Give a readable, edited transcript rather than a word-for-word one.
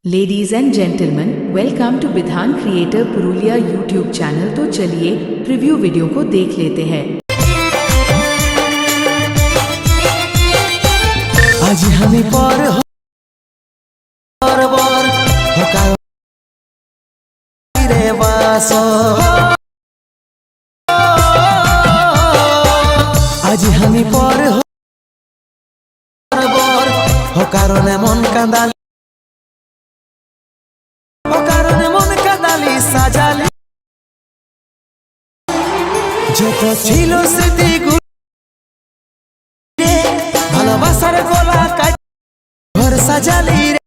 Ladies and gentleman, welcome to Bidhan creator Purulia YouTube channel. तो चलिए preview video को देख लेते हैं। आज हमें पर रे वासो आज हमें पर हो कारणे मन कांदाली সাজালি যত ছিল স্মৃতিগুলো ভালোবাসার গলা কাট ঘর সাজালি।